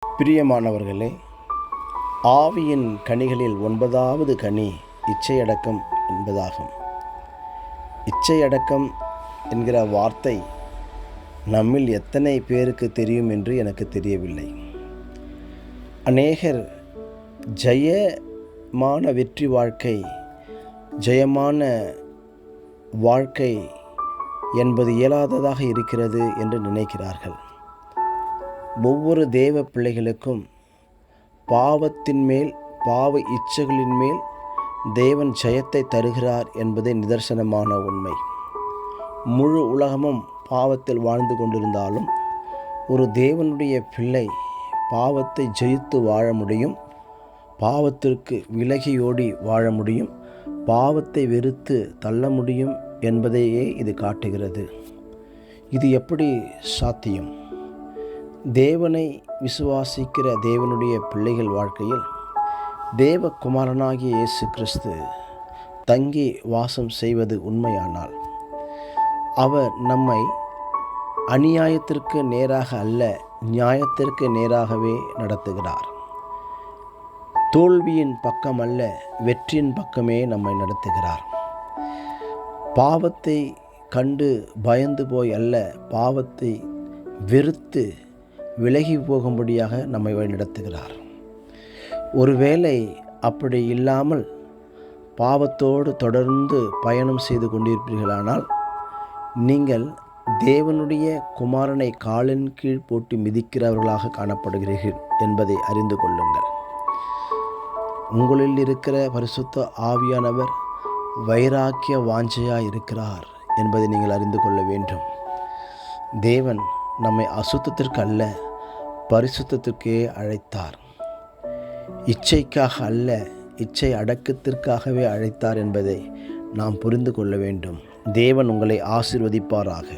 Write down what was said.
பிரியமானவர்களே, ஆவியின் கனிகளில் 9வது கனி இச்சையடக்கம் என்பதாகும். இச்சையடக்கம் என்கிற வார்த்தை நம்மில் எத்தனை பேருக்கு தெரியும் என்று எனக்கு தெரியவில்லை. அநேகர் ஜெயமான வெற்றி வாழ்க்கை, ஜெயமான வாழ்க்கை என்பது இயலாததாக இருக்கிறது என்று நினைக்கிறார்கள். ஒவ்வொரு தேவ பிள்ளைகளுக்கும் பாவத்தின் மேல், பாவ இச்சைகளின் மேல் தேவன் ஜெயத்தை தருகிறார் என்பதே நிதர்சனமான உண்மை. முழு உலகமும் பாவத்தில் வாழ்ந்து கொண்டிருந்தாலும் ஒரு தேவனுடைய பிள்ளை பாவத்தை ஜெயித்து வாழ முடியும், பாவத்திற்கு விலகியோடி வாழ முடியும், பாவத்தை வெறுத்து தள்ள முடியும் என்பதையே இது காட்டுகிறது. இது எப்படி சாத்தியம்? தேவனை விசுவாசிக்கிற தேவனுடைய பிள்ளைகள் வாழ்க்கையில் தேவகுமாரனாகிய இயேசு கிறிஸ்து தங்கி வாசம் செய்வது உண்மையானால், அவர் நம்மை அநியாயத்திற்கு நேராக அல்ல, நியாயத்திற்கு நேராகவே நடத்துகிறார். தோல்வியின் பக்கம் அல்ல, வெற்றியின் பக்கமே நம்மை நடத்துகிறார். பாவத்தை கண்டு பயந்து போய் அல்ல, பாவத்தை வெறுத்து விலகி போகும்படியாக நம்மை வழிநடத்துகிறார். ஒருவேளை அப்படி இல்லாமல் பாவத்தோடு தொடர்ந்து பயணம் செய்து கொண்டிருப்பீர்களானால், நீங்கள் தேவனுடைய குமாரனை காலின் கீழ் போட்டு மிதிக்கிறவர்களாக காணப்படுகிறீர்கள் என்பதை அறிந்து கொள்ளுங்கள். உங்களில் இருக்கிற பரிசுத்த ஆவியானவர் வைராக்கிய வாஞ்சையாய் இருக்கிறார் என்பதை நீங்கள் அறிந்து கொள்ள வேண்டும். தேவன் நம்மை அசுத்தத்திற்கு அல்ல, பரிசுத்தத்திற்கே அழைத்தார். இச்சைக்காக அல்ல, இச்சை அடக்கத்திற்காகவே அழைத்தார் என்பதை நாம் புரிந்து கொள்ள வேண்டும். தேவன் உங்களை ஆசீர்வதிப்பாராக.